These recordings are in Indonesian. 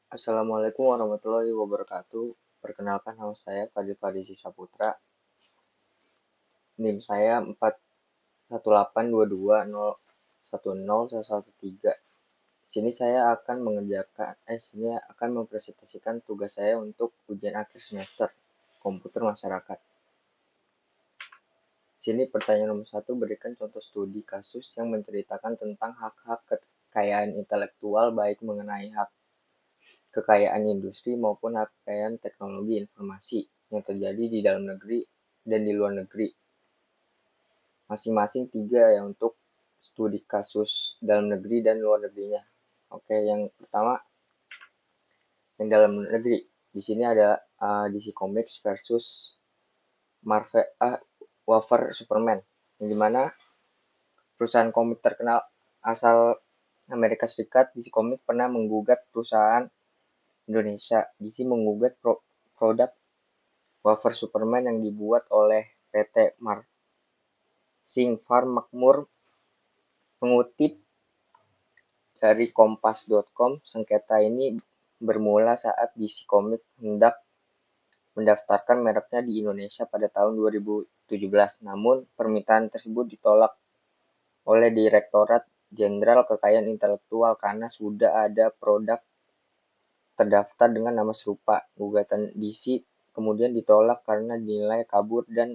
Assalamualaikum warahmatullahi wabarakatuh. Perkenalkan nama saya Fadil Fadisi Saputra. NIM saya 41822010113. Di sini saya akan mempresentasikan tugas saya untuk ujian akhir semester komputer masyarakat. Di sini pertanyaan nomor 1, berikan contoh studi kasus yang menceritakan tentang hak-hak kekayaan intelektual baik mengenai hak kekayaan industri maupun hak kekayaan teknologi informasi yang terjadi di dalam negeri dan di luar negeri. Masing-masing 3 ya untuk studi kasus dalam negeri dan luar negerinya. Oke, yang pertama yang dalam negeri. Di sini ada DC Comics versus Wafer Superman, yang dimana perusahaan komik terkenal asal Amerika Serikat, DC Comics pernah menggugat perusahaan Indonesia. DC menggugat produk Wafer Superman yang dibuat oleh PT Singfarm Makmur. Mengutip dari kompas.com, sengketa ini bermula saat DC Comics hendak mendaftarkan mereknya di Indonesia pada tahun 2017. Namun, permintaan tersebut ditolak oleh Direktorat Jenderal Kekayaan Intelektual karena sudah ada produk terdaftar dengan nama serupa. Gugatan DC kemudian ditolak karena dinilai kabur dan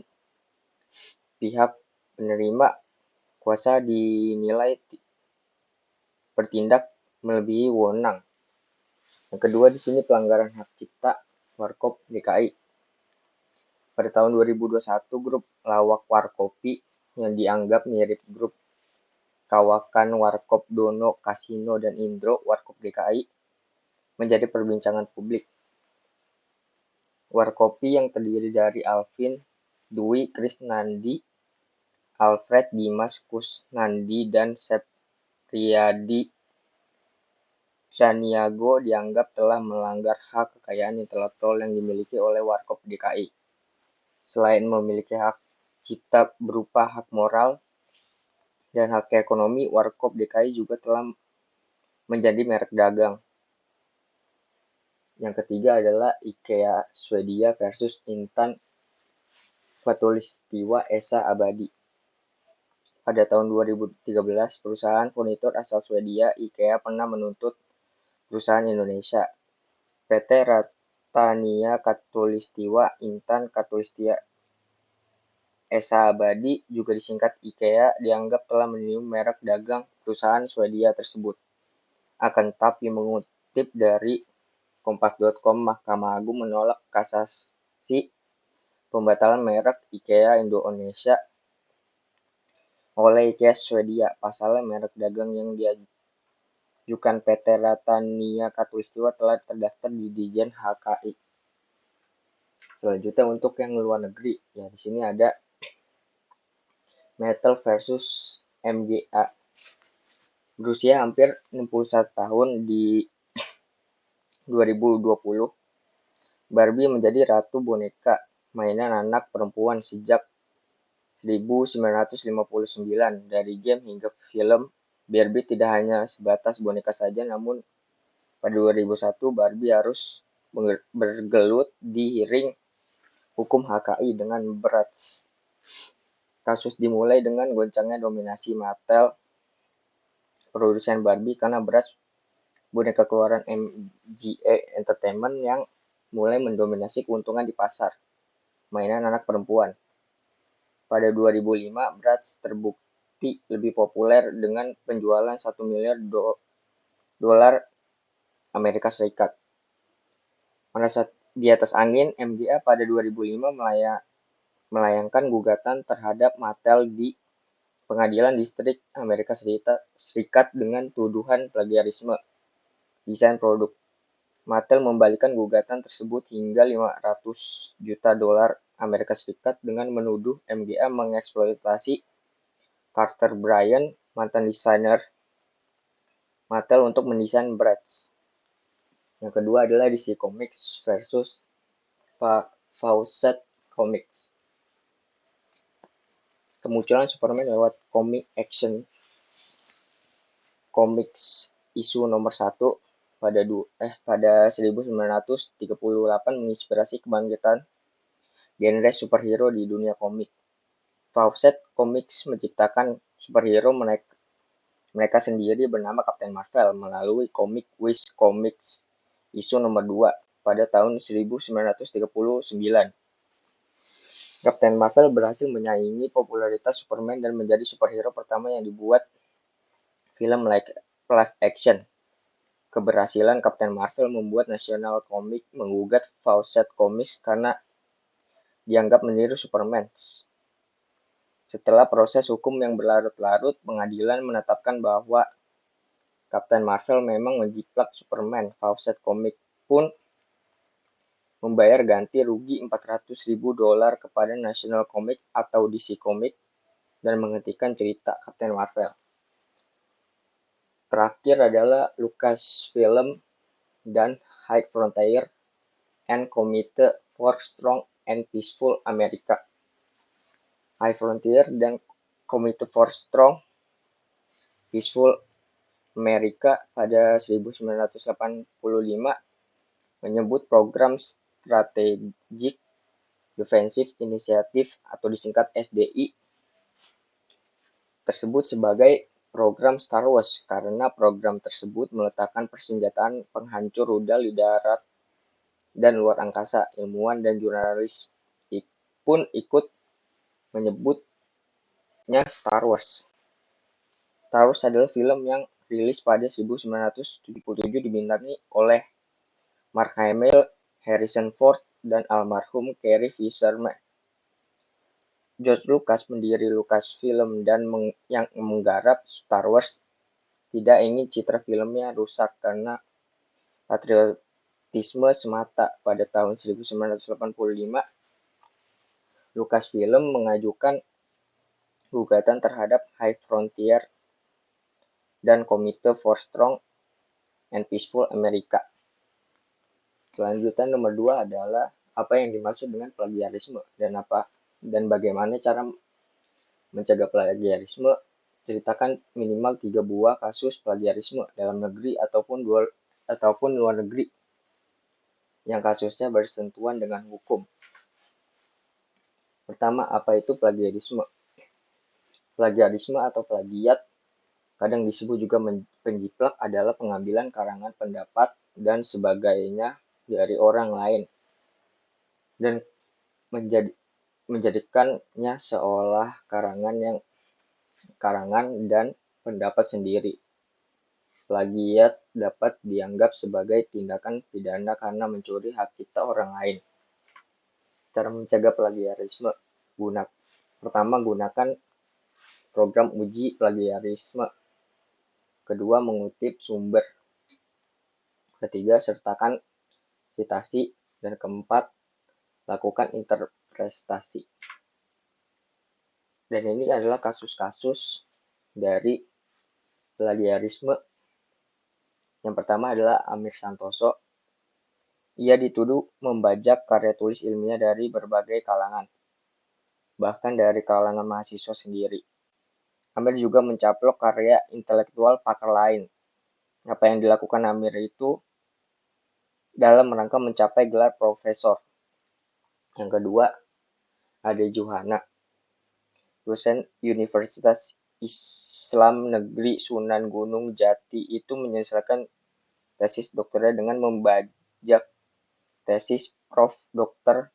pihak penerima kuasa dinilai bertindak melebihi wewenang. Yang kedua di sini pelanggaran hak cipta Warkop DKI. Pada tahun 2021, grup lawak Warkopi yang dianggap mirip grup kawakan Warkop Dono, Kasino, dan Indro Warkop DKI menjadi perbincangan publik. Warkopi yang terdiri dari Alvin, Dwi Krisnandi, Alfred Dimas Kusnandi, dan Septriadi Caniago dianggap telah melanggar hak kekayaan intelektual yang dimiliki oleh Warkop DKI. Selain memiliki hak cipta berupa hak moral dan hak ekonomi, Warkop DKI juga telah menjadi merek dagang. Yang ketiga adalah IKEA Swedia versus Intan Khatulistiwa Esa Abadi. Pada tahun 2013, perusahaan furnitur asal Swedia, IKEA, pernah menuntut perusahaan Indonesia, PT Ratania Khatulistiwa Intan Khatulistiwa Esa Abadi, juga disingkat IKEA, dianggap telah meniru merek dagang perusahaan Swedia tersebut. Akan tetapi mengutip dari kompas.com, Mahkamah Agung menolak kasasi pembatalan merek IKEA Indonesia oleh IKEA Swedia. Pasalnya merek dagang yang diajukan PT Ratania Khatulistiwa telah terdaftar di Ditjen HKI. Selanjutnya untuk yang luar negeri, ya di sini ada Mattel versus MGA. Berusia hampir 61 tahun di 2020, Barbie menjadi ratu boneka mainan anak perempuan sejak 1959. Dari game hingga film, Barbie tidak hanya sebatas boneka saja, namun pada 2001 Barbie harus bergelut di ring hukum HKI dengan berat. Kasus dimulai dengan goncangnya dominasi Mattel produsen Barbie karena beras boneka keluaran MGA Entertainment yang mulai mendominasi keuntungan di pasar mainan anak perempuan. Pada 2005, Bratz terbukti lebih populer dengan penjualan 1 miliar dolar Amerika Serikat. Merasa di atas angin, MGA pada 2005 melayangkan gugatan terhadap Mattel di Pengadilan Distrik Amerika Serikat dengan tuduhan plagiarisme desain produk. Mattel membalikan gugatan tersebut hingga 500 juta dolar Amerika Serikat dengan menuduh MGA mengeksploitasi Carter Bryant, mantan desainer Mattel, untuk mendesain Bratz. Yang kedua adalah DC Comics versus Fawcett Comics. Kemunculan Superman lewat komik action comics isu nomor 1 pada 1938 menginspirasi kebangkitan genre superhero di dunia komik. Fawcett Comics menciptakan superhero mereka sendiri bernama Captain Marvel melalui komik Whiz Comics isu nomor 2 pada tahun 1939. Captain Marvel berhasil menyaingi popularitas Superman dan menjadi superhero pertama yang dibuat film live action. Keberhasilan Captain Marvel membuat National Comics menggugat Fawcett Comics karena dianggap meniru Superman. Setelah proses hukum yang berlarut-larut, pengadilan menetapkan bahwa Captain Marvel memang menjiplak Superman. Fawcett Comics pun membayar ganti rugi $400.000 kepada National Comics atau DC Comics dan menghentikan cerita Captain Marvel. Terakhir adalah Lucasfilm dan High Frontier and Committee for Strong and Peaceful America. High Frontier dan Committee for Strong Peaceful America pada 1985 menyebut program Strategic Defensive Initiative atau disingkat SDI tersebut sebagai program Star Wars karena program tersebut meletakkan persenjataan penghancur rudal di darat dan luar angkasa. Ilmuwan dan jurnalis pun ikut menyebutnya Star Wars. Star Wars adalah film yang rilis pada 1977 dibintangi oleh Mark Hamill, Harrison Ford, dan almarhum Carrie Fisher. George Lucas, pendiri Lucasfilm dan yang menggarap Star Wars, tidak ingin citra filmnya rusak karena patriotisme semata. Pada tahun 1985, Lucasfilm mengajukan gugatan terhadap High Frontier dan Committee for Strong and Peaceful America. Selanjutnya nomor 2 adalah apa yang dimaksud dengan plagiarisme dan bagaimana cara mencegah plagiarisme. Ceritakan minimal 3 buah kasus plagiarisme dalam negeri ataupun luar negeri yang kasusnya bersentuhan dengan hukum. Pertama, apa itu plagiarisme? Plagiarisme atau plagiat, kadang disebut juga penjiplak, adalah pengambilan karangan pendapat dan sebagainya dari orang lain dan menjadikannya seolah karangan dan pendapat sendiri. Plagiat dapat dianggap sebagai tindakan pidana karena mencuri hak cipta orang lain. Cara mencegah plagiarisme. Pertama, gunakan program uji plagiarisme. Kedua, mengutip sumber. Ketiga, sertakan citasi. Dan keempat, lakukan interpretasi. Dan ini adalah kasus-kasus dari plagiarisme. Yang pertama adalah Amir Santoso. Ia dituduh membajak karya tulis ilmiah dari berbagai kalangan, bahkan dari kalangan mahasiswa sendiri. Amir juga mencaplok karya intelektual pakar lain. Apa yang dilakukan Amir itu dalam rangka mencapai gelar profesor. Yang kedua, Ade Juhana, dosen Universitas Islam Negeri Sunan Gunung Jati, itu menyelesaikan tesis doktornya dengan membajak tesis Prof. Dr.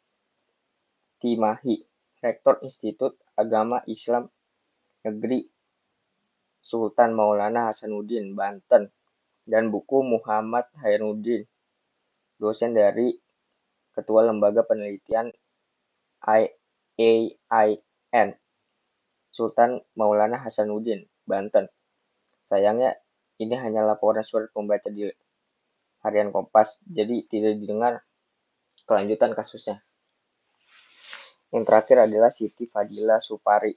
Timahi, Rektor Institut Agama Islam Negeri Sultan Maulana Hasanuddin, Banten, dan buku Muhammad Hairuddin, dosen dari Ketua Lembaga Penelitian IAIN, Sultan Maulana Hasanuddin, Banten. Sayangnya, ini hanya laporan surat pembaca di Harian Kompas, jadi tidak didengar kelanjutan kasusnya. Yang terakhir adalah Siti Fadila Supari.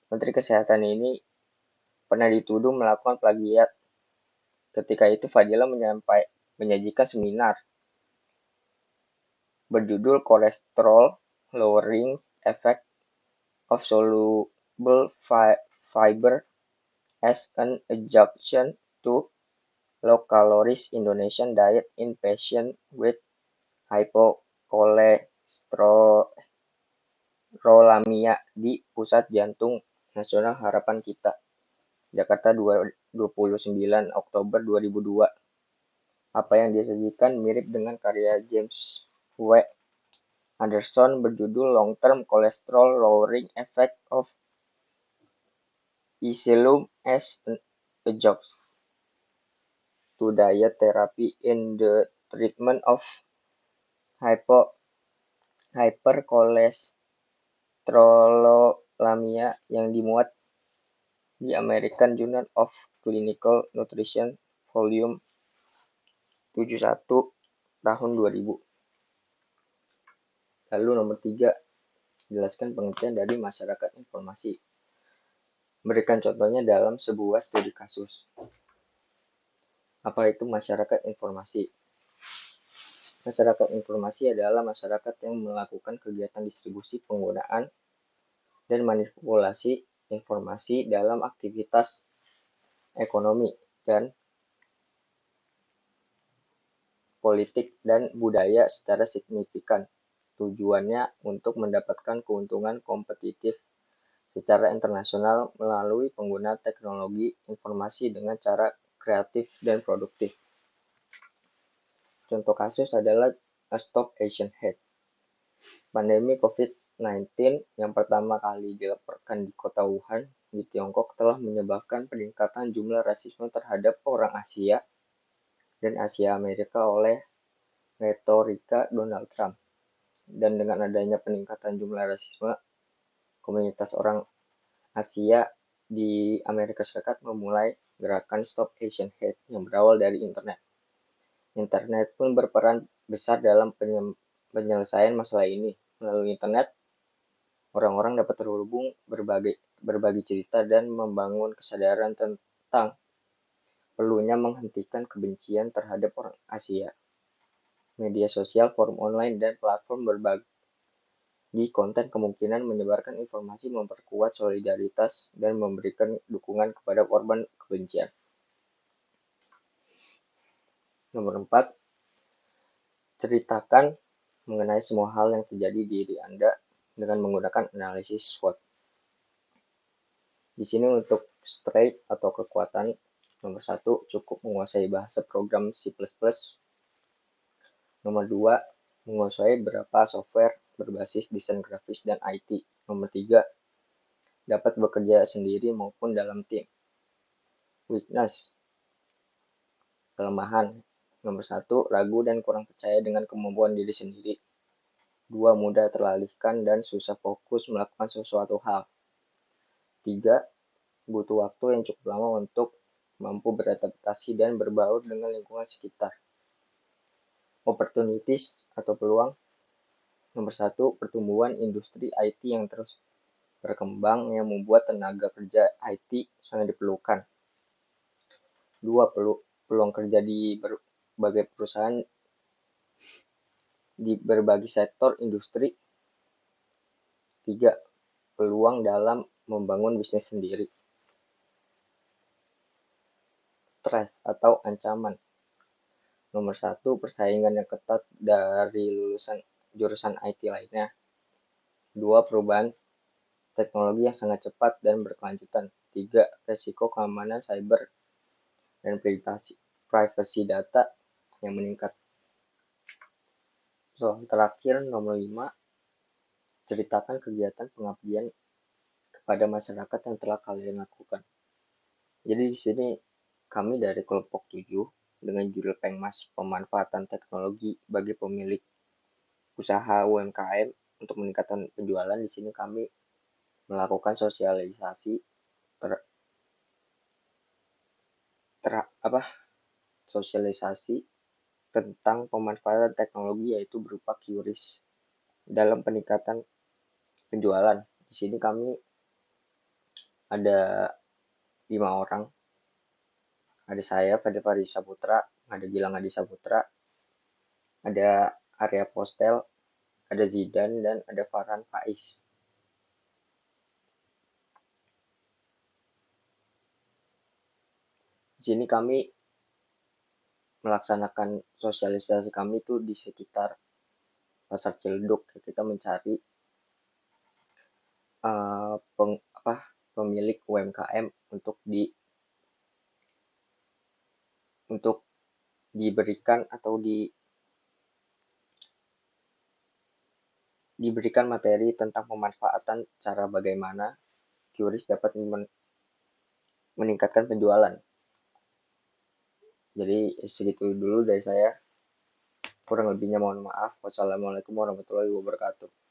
Menteri Kesehatan ini pernah dituduh melakukan plagiat. Ketika itu Fadila menyajikan seminar berjudul Cholesterol Lowering Effect of Soluble Fiber as an Adjunct to low calories Indonesian diet in patient with hypokolesterolemia di Pusat Jantung Nasional Harapan Kita, Jakarta 29 Oktober 2002. Apa yang disajikan mirip dengan karya James W. Anderson berjudul Long-Term Cholesterol Lowering Effect of Iselum as an Adjunct to Diet Therapy in the Treatment of Hypercholesterolemia yang dimuat di American Journal of Clinical Nutrition Volume 71 tahun 2000. Lalu nomor 3, jelaskan pengertian dari masyarakat informasi. Berikan contohnya dalam sebuah studi kasus. Apa itu masyarakat informasi? Masyarakat informasi adalah masyarakat yang melakukan kegiatan distribusi, penggunaan, dan manipulasi informasi dalam aktivitas ekonomi dan politik dan budaya secara signifikan. Tujuannya untuk mendapatkan keuntungan kompetitif secara internasional melalui penggunaan teknologi informasi dengan cara kreatif dan produktif. Contoh kasus adalah Stop Asian Hate. Pandemi COVID-19 yang pertama kali dilaporkan di kota Wuhan di Tiongkok telah menyebabkan peningkatan jumlah rasisme terhadap orang Asia dan Asia Amerika oleh retorika Donald Trump. Dan dengan adanya peningkatan jumlah rasisme, komunitas orang Asia di Amerika Serikat memulai gerakan Stop Asian Hate yang berawal dari internet. Internet pun berperan besar dalam penyelesaian masalah ini. Melalui internet, orang-orang dapat terhubung, berbagi cerita, dan membangun kesadaran tentang perlunya menghentikan kebencian terhadap orang Asia. Media sosial, forum online, dan platform berbagi konten kemungkinan menyebarkan informasi, memperkuat solidaritas, dan memberikan dukungan kepada korban kebencian. Nomor 4, ceritakan mengenai semua hal yang terjadi di diri Anda dengan menggunakan analisis SWOT. Di sini untuk strength atau kekuatan, nomor 1, cukup menguasai bahasa program C++. Nomor 2, menguasai beberapa software berbasis desain grafis dan IT. Nomor 3, dapat bekerja sendiri maupun dalam tim. Weakness, kelemahan. Nomor 1, ragu dan kurang percaya dengan kemampuan diri sendiri. 2, mudah teralihkan dan susah fokus melakukan sesuatu hal. 3, butuh waktu yang cukup lama untuk mampu beradaptasi dan berbaur dengan lingkungan sekitar. Opportunities atau peluang. Nomor 1, pertumbuhan industri IT yang terus berkembang yang membuat tenaga kerja IT sangat diperlukan. 2, peluang kerja di berbagai perusahaan di berbagai sektor industri. 3, peluang dalam membangun bisnis sendiri. Threat atau ancaman. Nomor 1, persaingan yang ketat dari lulusan jurusan IT lainnya. 2, perubahan teknologi yang sangat cepat dan berkelanjutan. 3, resiko keamanan cyber dan privasi data yang meningkat. Terakhir nomor 5, ceritakan kegiatan pengabdian kepada masyarakat yang telah kalian lakukan. Jadi di sini kami dari kelompok 7 dengan judul Pengmas Pemanfaatan Teknologi bagi Pemilik Usaha UMKM untuk meningkatkan penjualan. Di sini kami melakukan sosialisasi sosialisasi tentang pemanfaatan teknologi, yaitu berupa QRIS dalam peningkatan penjualan. Di sini kami ada 5 orang. Ada saya, Fadil Saputra, ada Gilang Adi Saputra, ada Arya Postel, ada Zidan, dan ada Farhan Faiz. Di sini kami melaksanakan sosialisasi kami itu di sekitar Pasar Ciledug. Kita mencari pemilik UMKM untuk diberikan atau diberikan materi tentang pemanfaatan cara bagaimana QRIS dapat meningkatkan penjualan. Jadi segitu dulu dari saya. Kurang lebihnya mohon maaf. Wassalamualaikum warahmatullahi wabarakatuh.